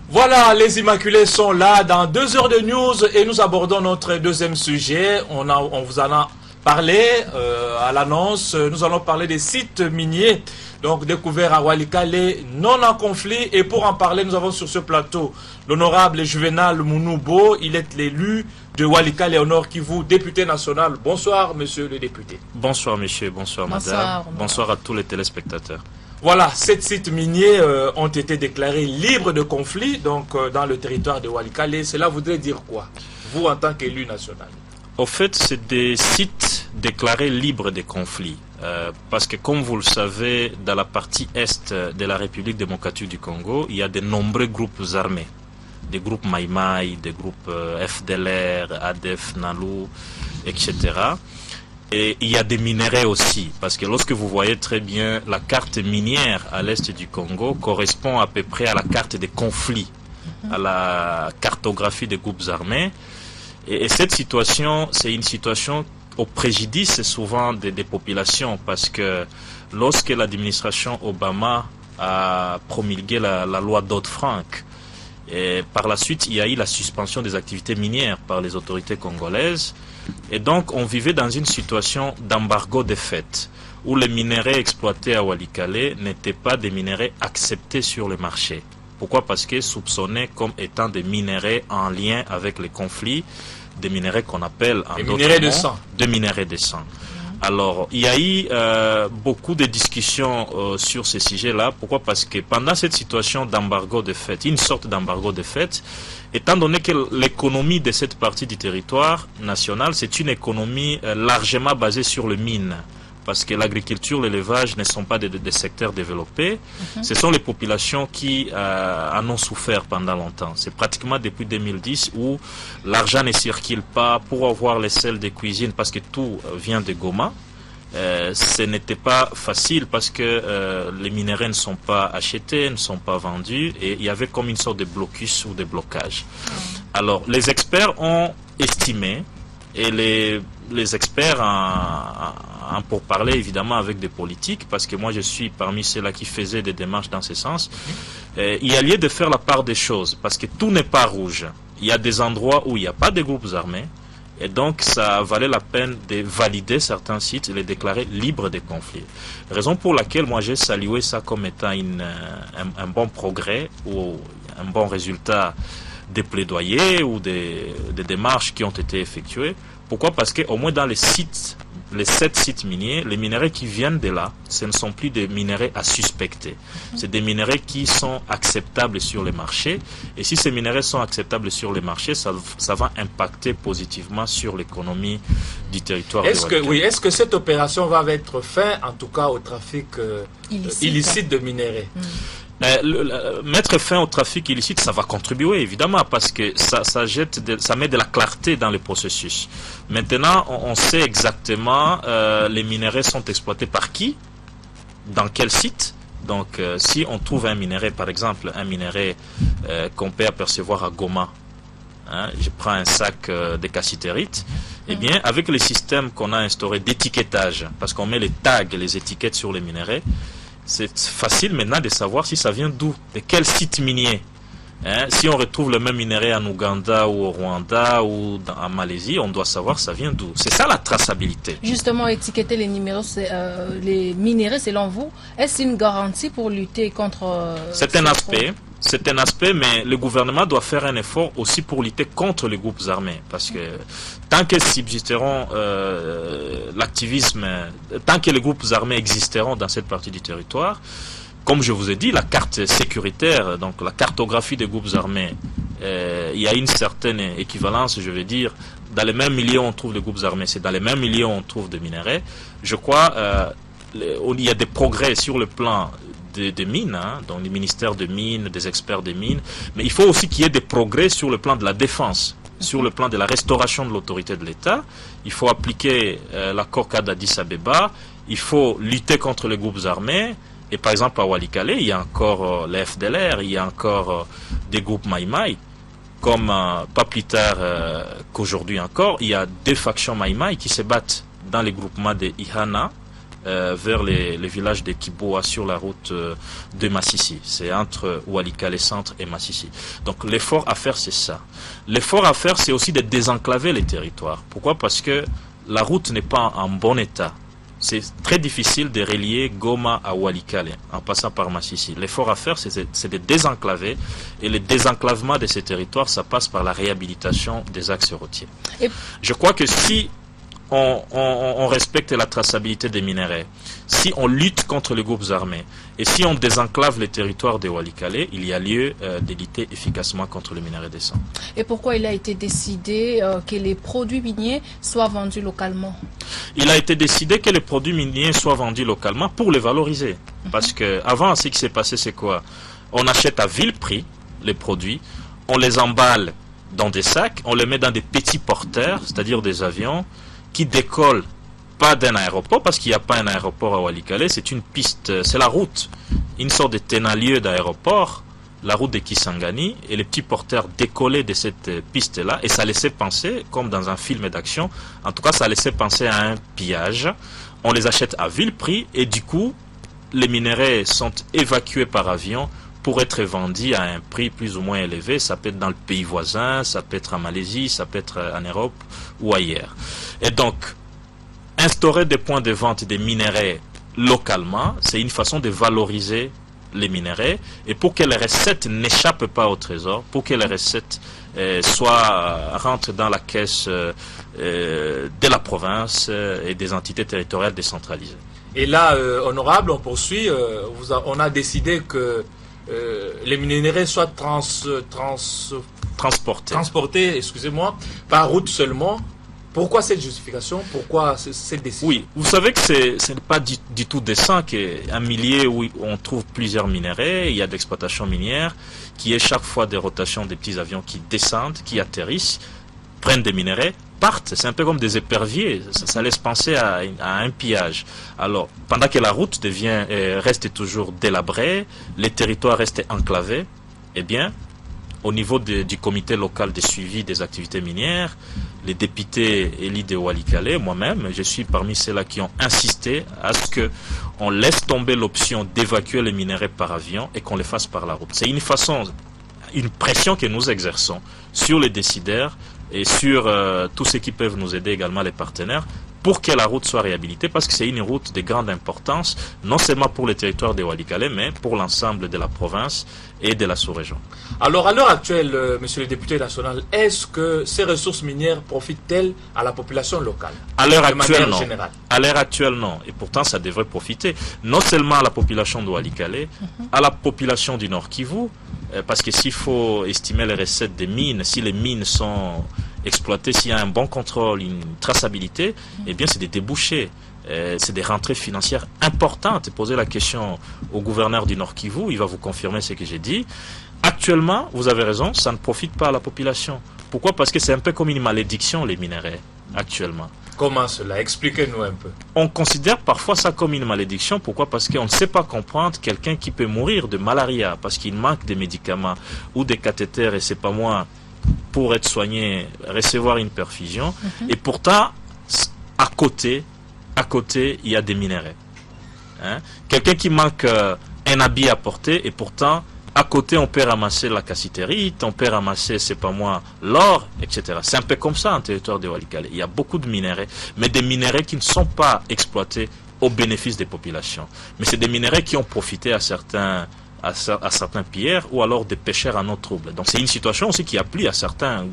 Voilà, les Immaculés sont là dans 2 heures de news et nous abordons notre deuxième sujet. On vous en a parlé à l'annonce. Nous allons parler des sites miniers, donc découverts à Walikale, non en conflit. Et pour en parler, nous avons sur ce plateau l'honorable Juvenal Mounoubo. Il est l'élu de Walikale au Nord Kivu, député national. Bonsoir, monsieur le député. Bonsoir, monsieur. Bonsoir, madame. Bonsoir à tous les téléspectateurs. Voilà, 7 sites miniers ont été déclarés libres de conflit donc dans le territoire de Walikale. Cela voudrait dire quoi, vous en tant qu'élu national? Au fait, c'est des sites déclarés libres de conflits. Parce que comme vous le savez, dans la partie est de la République démocratique du Congo, il y a de nombreux groupes armés. Des groupes Maïmaï, des groupes FDLR, ADF, NALU, etc. Et il y a des minerais aussi, parce que lorsque vous voyez très bien la carte minière à l'est du Congo correspond à peu près à la carte des conflits, à la cartographie des groupes armés. Et cette situation, c'est une situation au préjudice souvent des populations, parce que lorsque l'administration Obama a promulgué la loi Dodd-Frank, et par la suite, il y a eu la suspension des activités minières par les autorités congolaises. Et donc, on vivait dans une situation d'embargo des faits, où les minerais exploités à Walikale n'étaient pas des minerais acceptés sur le marché. Pourquoi? Parce que soupçonnés comme étant des minerais en lien avec les conflits, des minerais qu'on appelle en d'autres minerais de mots, sang. des minerais de sang. Alors, il y a eu beaucoup de discussions sur ces sujets-là. Pourquoi? Parce que pendant cette situation d'embargo de fait, une sorte d'embargo de fait, étant donné que l'économie de cette partie du territoire national, c'est une économie largement basée sur les mines. Parce que l'agriculture, l'élevage ne sont pas des secteurs développés. Ce sont les populations qui en ont souffert pendant longtemps. C'est pratiquement depuis 2010 où l'argent ne circule pas pour avoir les sels de cuisine parce que tout vient de Goma. Ce n'était pas facile parce que les minerais ne sont pas achetés, ne sont pas vendus et il y avait comme une sorte de blocus ou de blocage. Alors, les experts ont estimé et les experts pour parler évidemment avec des politiques, parce que moi je suis parmi ceux-là qui faisaient des démarches dans ce sens, il y a lieu de faire la part des choses, parce que tout n'est pas rouge. Il y a des endroits où il n'y a pas de groupes armés, et donc ça valait la peine de valider certains sites et les déclarer libres des conflits. Raison pour laquelle moi j'ai salué ça comme étant un bon progrès ou un bon résultat des plaidoyers ou des démarches qui ont été effectuées. Pourquoi? Parce qu'au moins dans les 7 sites miniers, les minerais qui viennent de là, ce ne sont plus des minerais à suspecter. C'est des minerais qui sont acceptables sur les marchés. Et si ces minerais sont acceptables sur les marchés, ça va impacter positivement sur l'économie du territoire. Est-ce que cette opération va mettre fin, en tout cas, au trafic illicite de minerais? Mettre fin au trafic illicite, ça va contribuer évidemment parce que ça met de la clarté dans le processus. Maintenant, on sait exactement les minerais sont exploités par qui, dans quel site. Donc, si on trouve un minerai, par exemple, un minerai qu'on peut apercevoir à Goma, je prends un sac de cassitérite, eh bien, avec les systèmes qu'on a instaurés d'étiquetage, parce qu'on met les tags, les étiquettes sur les minerais, c'est facile maintenant de savoir si ça vient d'où, de quel site minier. Si on retrouve le même minerai en Ouganda ou au Rwanda ou en Malaisie, on doit savoir ça vient d'où. C'est ça la traçabilité. Justement, étiqueter les les minerais, selon vous, est-ce une garantie pour lutter contre... C'est un aspect, mais le gouvernement doit faire un effort aussi pour lutter contre les groupes armés. Parce que tant que subsisteront l'activisme, tant que les groupes armés existeront dans cette partie du territoire, comme je vous ai dit, la carte sécuritaire, donc la cartographie des groupes armés, il y a une certaine équivalence, je veux dire, dans les mêmes milieux où on trouve des groupes armés, c'est dans les mêmes milieux où on trouve des minerais. Je crois il y a des progrès sur le plan des mines, donc les ministères de mines, des experts des mines, mais il faut aussi qu'il y ait des progrès sur le plan de la défense, sur le plan de la restauration de l'autorité de l'État. Il faut appliquer l'accord cadre d'Addis Abeba, il faut lutter contre les groupes armés. Et par exemple, à Walikale, il y a encore les FDLR, il y a encore des groupes Maïmaï. Comme pas plus tard qu'aujourd'hui encore, il y a 2 factions Maïmaï qui se battent dans les groupements de Ihana vers les villages de Kiboa sur la route de Massissi. C'est entre Walikale Centre et Massissi. Donc l'effort à faire, c'est ça. L'effort à faire, c'est aussi de désenclaver les territoires. Pourquoi? Parce que la route n'est pas en bon état. C'est très difficile de relier Goma à Walikale en passant par Massissi. L'effort à faire, c'est de désenclaver. Et le désenclavement de ces territoires, ça passe par la réhabilitation des axes routiers. Je crois que si on respecte la traçabilité des minerais, si on lutte contre les groupes armés et si on désenclave les territoires de Walikale, il y a lieu de lutter efficacement contre les minerais de sang. Et pourquoi il a été décidé que les produits miniers soient vendus localement? Il a été décidé que les produits miniers soient vendus localement pour les valoriser. Parce que avant, ce qui s'est passé, c'est quoi? On achète à vil prix les produits, on les emballe dans des sacs, on les met dans des petits porteurs, c'est-à-dire des avions, qui décolle pas d'un aéroport, parce qu'il n'y a pas un aéroport à Walikale, c'est une piste, c'est la route, une sorte de tenalieu d'aéroport, la route de Kisangani, et les petits porteurs décollaient de cette piste-là, et ça laissait penser, comme dans un film d'action, en tout cas ça laissait penser à un pillage. On les achète à vil prix, et du coup, les minerais sont évacués par avion pour être vendus à un prix plus ou moins élevé. Ça peut être dans le pays voisin, ça peut être en Malaisie, ça peut être en Europe ou ailleurs. Et donc, instaurer des points de vente des minerais localement, c'est une façon de valoriser les minerais, et pour que les recettes n'échappent pas au trésor, pour que les recettes rentrent dans la caisse de la province et des entités territoriales décentralisées. Et là, honorable, on poursuit, on a décidé que les minerais soient transportés, excusez-moi, par route seulement. Pourquoi cette justification? Pourquoi cette décision? Oui, vous savez que ce n'est pas du tout décent qu'un milieu où on trouve plusieurs minerais, il y a d'exploitation minière, qui est chaque fois des rotations des petits avions qui descendent, qui atterrissent, prennent des minerais, partent. C'est un peu comme des éperviers. Ça laisse penser à un pillage. Alors, pendant que la route reste toujours délabrée, les territoires restent enclavés, eh bien, au niveau du comité local de suivi des activités minières, les députés élus de Walikale, moi-même, je suis parmi ceux-là qui ont insisté à ce qu'on laisse tomber l'option d'évacuer les minerais par avion et qu'on les fasse par la route. C'est une pression que nous exerçons sur les décideurs et sur tous ceux qui peuvent nous aider également, les partenaires, pour que la route soit réhabilitée, parce que c'est une route de grande importance, non seulement pour le territoire de Walikale, mais pour l'ensemble de la province et de la sous-région. Alors, à l'heure actuelle, monsieur le député national, est-ce que ces ressources minières profitent-elles à la population locale? À l'heure actuelle, non. À l'heure actuelle, non. Et pourtant, ça devrait profiter non seulement à la population de Walikale, à la population du Nord Kivu, parce que s'il faut estimer les recettes des mines, si les mines sont exploitées, s'il y a un bon contrôle, une traçabilité, eh bien c'est des débouchés, c'est des rentrées financières importantes. Posez la question au gouverneur du Nord Kivu, il va vous confirmer ce que j'ai dit. Actuellement, vous avez raison, ça ne profite pas à la population. Pourquoi? Parce que c'est un peu comme une malédiction, les minerais, actuellement. Comment cela? Expliquez-nous un peu. On considère parfois ça comme une malédiction. Pourquoi? Parce qu'on ne sait pas comprendre quelqu'un qui peut mourir de malaria parce qu'il manque des médicaments ou des cathéters, et c'est pas moi, pour être soigné, recevoir une perfusion. Et pourtant, à côté, il y a des minerais. Quelqu'un qui manque un habit à porter, et pourtant, à côté, on peut ramasser la cassitérite, on peut ramasser, c'est pas moi, l'or, etc. C'est un peu comme ça en territoire de Walikale. Il y a beaucoup de minerais, mais des minerais qui ne sont pas exploités au bénéfice des populations. Mais c'est des minerais qui ont profité à certains pilleurs ou alors des pêcheurs en eau trouble. Donc c'est une situation aussi qui applique à certains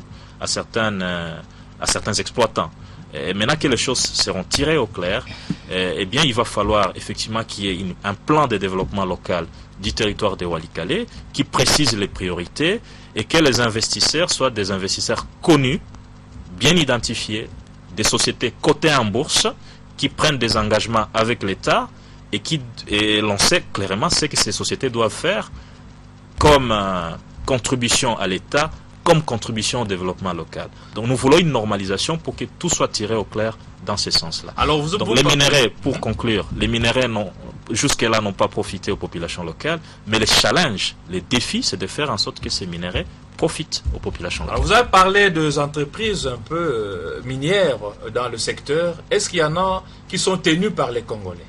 exploitants. Et maintenant que les choses seront tirées au clair, eh bien il va falloir effectivement qu'il y ait un plan de développement local du territoire de Walikale qui précise les priorités et que les investisseurs soient des investisseurs connus, bien identifiés, des sociétés cotées en bourse qui prennent des engagements avec l'État et l'on sait clairement ce que ces sociétés doivent faire comme contribution à l'État, comme contribution au développement local. Donc nous voulons une normalisation pour que tout soit tiré au clair dans ce sens-là. Donc les minerais, pour conclure, les minerais jusque-là n'ont pas profité aux populations locales, mais les challenges, les défis, c'est de faire en sorte que ces minerais profitent aux populations locales. Alors vous avez parlé des entreprises un peu minières dans le secteur. Est-ce qu'il y en a qui sont tenues par les Congolais?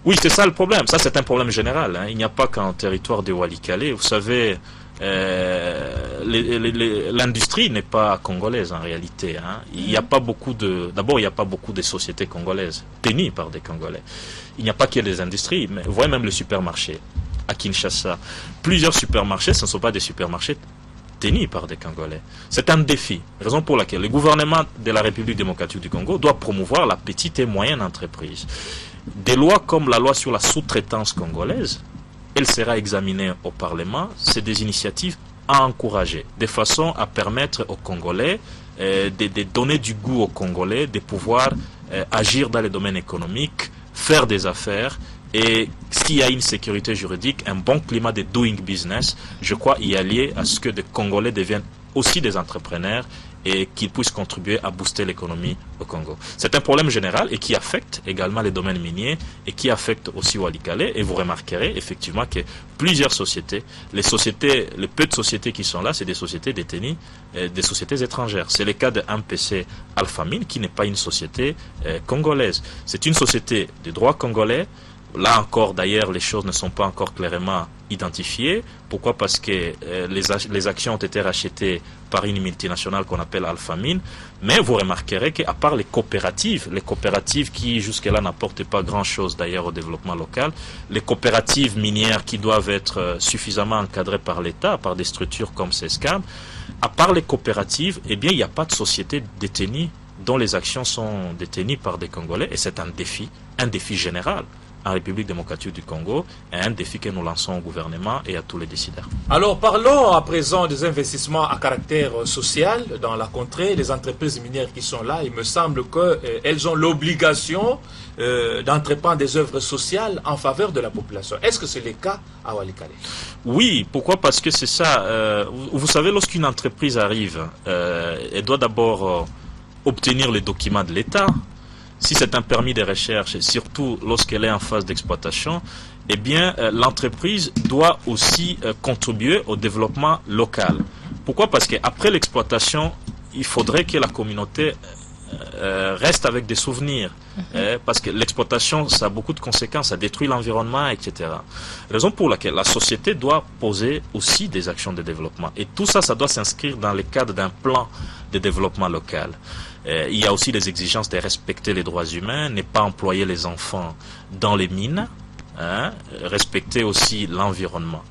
Oui, c'est ça le problème. Ça, c'est un problème général, hein. Il n'y a pas qu'en territoire de Walikale. Vous savez, l'industrie n'est pas congolaise en réalité, hein. Il n'y a pas beaucoup de... D'abord, il n'y a pas beaucoup de sociétés congolaises tenues par des Congolais. Il n'y a pas que des industries, mais vous voyez même le supermarché à Kinshasa. Plusieurs supermarchés, ce ne sont pas des supermarchés tenus par des Congolais. C'est un défi, raison pour laquelle le gouvernement de la République démocratique du Congo doit promouvoir la petite et moyenne entreprise. Des lois comme la loi sur la sous-traitance congolaise, elle sera examinée au Parlement. C'est des initiatives à encourager, de façon à permettre aux Congolais de donner du goût aux Congolais, de pouvoir agir dans les domaines économiques, faire des affaires. Et s'il y a une sécurité juridique, un bon climat de doing business, je crois y a lié à ce que des Congolais deviennent aussi des entrepreneurs et qu'ils puissent contribuer à booster l'économie au Congo. C'est un problème général et qui affecte également les domaines miniers et qui affecte aussi Walikale. Et vous remarquerez effectivement que plusieurs sociétés, les peu de sociétés qui sont là, c'est des sociétés détenues, des sociétés étrangères. C'est le cas de MPC Alphamine qui n'est pas une société congolaise. C'est une société de droit congolais. Là encore, d'ailleurs, les choses ne sont pas encore clairement identifiées. Pourquoi? Parce que les actions ont été rachetées par une multinationale qu'on appelle Alphamine. Mais vous remarquerez qu'à part les coopératives qui jusque-là n'apportent pas grand-chose d'ailleurs au développement local, les coopératives minières qui doivent être suffisamment encadrées par l'État, par des structures comme CESCAM, à part les coopératives, eh bien, il n'y a pas de société détenue dont les actions sont détenues par des Congolais. Et c'est un défi général en République démocratique du Congo, et un défi que nous lançons au gouvernement et à tous les décideurs. Alors parlons à présent des investissements à caractère social dans la contrée. Les entreprises minières qui sont là, il me semble qu'elles ont l'obligation d'entreprendre des œuvres sociales en faveur de la population. Est-ce que c'est le cas à Walikale? Oui, pourquoi? Parce que c'est ça. Vous savez, lorsqu'une entreprise arrive, elle doit d'abord obtenir les documents de l'État. Si c'est un permis de recherche, et surtout lorsqu'elle est en phase d'exploitation, eh bien, l'entreprise doit aussi contribuer au développement local. Pourquoi? Parce qu'après l'exploitation, il faudrait que la communauté reste avec des souvenirs. Parce que l'exploitation, ça a beaucoup de conséquences, ça détruit l'environnement, etc. Raison pour laquelle la société doit poser aussi des actions de développement. Et tout ça, ça doit s'inscrire dans le cadre d'un plan de développement local. Il y a aussi les exigences de respecter les droits humains, ne pas employer les enfants dans les mines, respecter aussi l'environnement.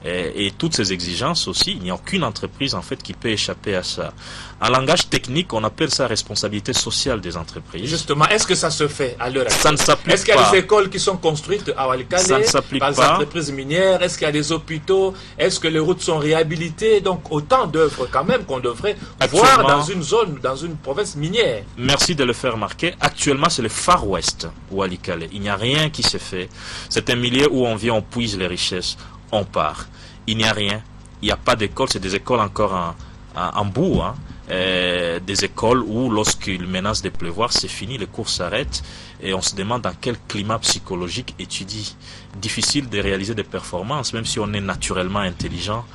Et toutes ces exigences aussi, il n'y a aucune entreprise en fait qui peut échapper à ça. En langage technique, on appelle ça responsabilité sociale des entreprises. Justement, est-ce que ça se fait à l'heure actuelle? Ça ne s'applique pas. Est-ce qu'il y a des écoles qui sont construites à Walikale par les entreprises minières? Est-ce qu'il y a des hôpitaux? Est-ce que les routes sont réhabilitées? Donc autant d'œuvres quand même qu'on devrait voir dans une zone, dans une province minière. Merci de le faire remarquer. Actuellement, c'est le Far West Walikale. Il n'y a rien qui se fait. C'est un milieu où on vient, on puise les richesses, on part. Il n'y a rien. Il n'y a pas d'école. C'est des écoles encore en bout, des écoles où lorsqu'il menace de pleuvoir, c'est fini, les cours s'arrêtent et on se demande dans quel climat psychologique étudie. Difficile de réaliser des performances, même si on est naturellement intelligent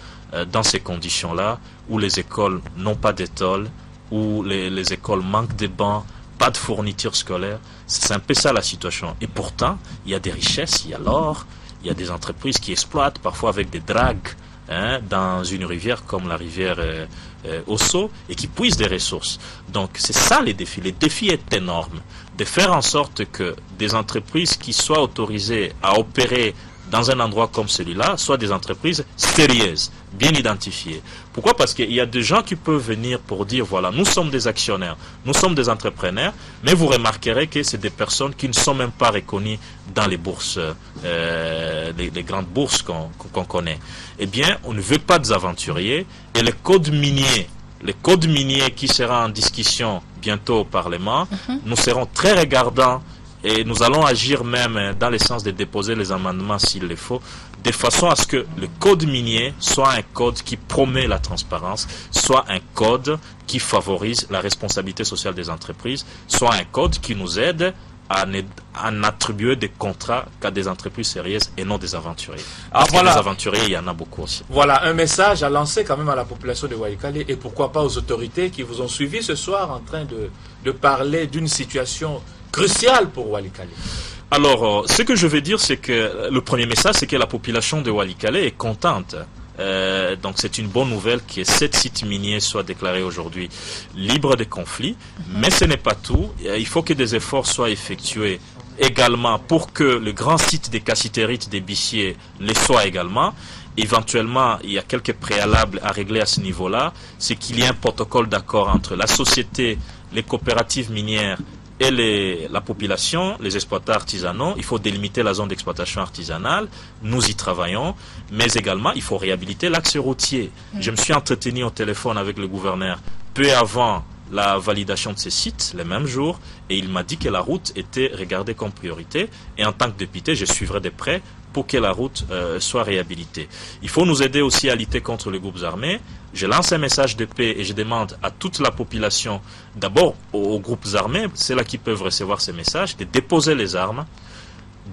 dans ces conditions-là, où les écoles n'ont pas d'étole, où les écoles manquent de bancs, pas de fournitures scolaires. C'est un peu ça la situation. Et pourtant, il y a des richesses, il y a l'or, il y a des entreprises qui exploitent, parfois avec des dragues, dans une rivière comme la rivière Osso, et qui puisent des ressources. Donc c'est ça les défis. Le défi est énorme, de faire en sorte que des entreprises qui soient autorisées à opérer dans un endroit comme celui-là soient des entreprises sérieuses, bien identifiées. Pourquoi? Parce qu'il y a des gens qui peuvent venir pour dire, voilà, nous sommes des actionnaires, nous sommes des entrepreneurs, mais vous remarquerez que c'est des personnes qui ne sont même pas reconnues dans les bourses, les grandes bourses qu'on connaît. Eh bien, on ne veut pas des aventuriers, et le code minier qui sera en discussion bientôt au Parlement, nous serons très regardants. Et nous allons agir même dans le sens de déposer les amendements s'il le faut, de façon à ce que le code minier soit un code qui promet la transparence, soit un code qui favorise la responsabilité sociale des entreprises, soit un code qui nous aide à attribuer des contrats qu'à des entreprises sérieuses et non des aventuriers. Parce que des aventuriers, il y en a beaucoup aussi. Voilà un message à lancer quand même à la population de Walikale et pourquoi pas aux autorités qui vous ont suivi ce soir en train de parler d'une situation crucial pour Walikale. Alors, ce que je veux dire, c'est que le premier message, c'est que la population de Walikale est contente. Donc c'est une bonne nouvelle que 7 sites miniers soient déclarés aujourd'hui libres de conflits, mais ce n'est pas tout. Il faut que des efforts soient effectués également pour que le grand site des cassitérites des Bissiers le soit également. Éventuellement, il y a quelques préalables à régler à ce niveau-là. C'est qu'il y ait un protocole d'accord entre la société, les coopératives minières et la population, les exploitants artisanaux. Il faut délimiter la zone d'exploitation artisanale. Nous y travaillons. Mais également, il faut réhabiliter l'axe routier. Je me suis entretenu au téléphone avec le gouverneur peu avant la validation de ces sites, le même jour, et il m'a dit que la route était regardée comme priorité. Et en tant que député, je suivrai de près pour que la route soit réhabilitée. Il faut nous aider aussi à lutter contre les groupes armés. Je lance un message de paix et je demande à toute la population, d'abord aux groupes armés, c'est là qui peuvent recevoir ces messages, de déposer les armes,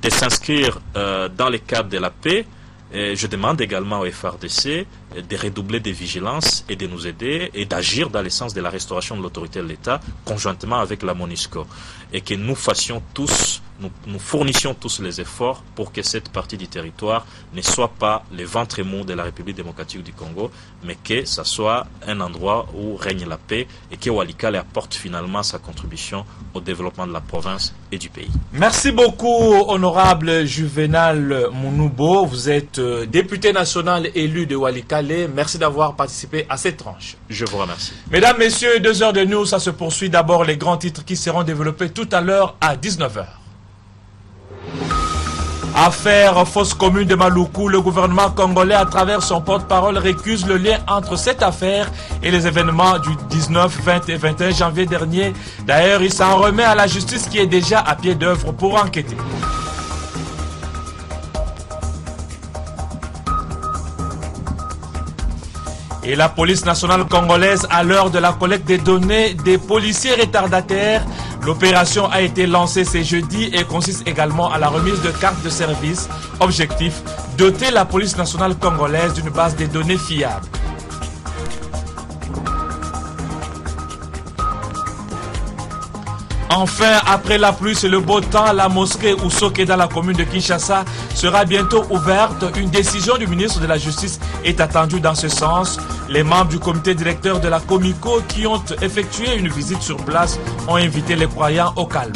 de s'inscrire dans le cadre de la paix. Et je demande également au FRDC de redoubler de vigilance et de nous aider et d'agir dans le sens de la restauration de l'autorité de l'État conjointement avec la MONUSCO. Et que nous fassions tous, nous fournissions tous les efforts pour que cette partie du territoire ne soit pas le ventre mou de la République démocratique du Congo, mais que ça soit un endroit où règne la paix et que Walikale apporte finalement sa contribution au développement de la province et du pays. Merci beaucoup, honorable Juvenal Mounoubo. Vous êtes député national élu de Walikale. Merci d'avoir participé à cette tranche. Je vous remercie. Mesdames, Messieurs, 2 heures de news, ça se poursuit. D'abord, les grands titres qui seront développés tout à l'heure à 19h. Affaire fosse commune de Maluku, le gouvernement congolais, à travers son porte-parole, récuse le lien entre cette affaire et les événements du 19, 20 et 21 janvier dernier. D'ailleurs, il s'en remet à la justice qui est déjà à pied d'œuvre pour enquêter. Et la police nationale congolaise, à l'heure de la collecte des données des policiers retardataires, l'opération a été lancée ce jeudi et consiste également à la remise de cartes de service. Objectif, doter la police nationale congolaise d'une base de données fiable. Enfin, après la pluie et le beau temps, la mosquée Ousoké dans la commune de Kinshasa sera bientôt ouverte. Une décision du ministre de la Justice est attendue dans ce sens. Les membres du comité directeur de la Comico qui ont effectué une visite sur place ont invité les croyants au calme.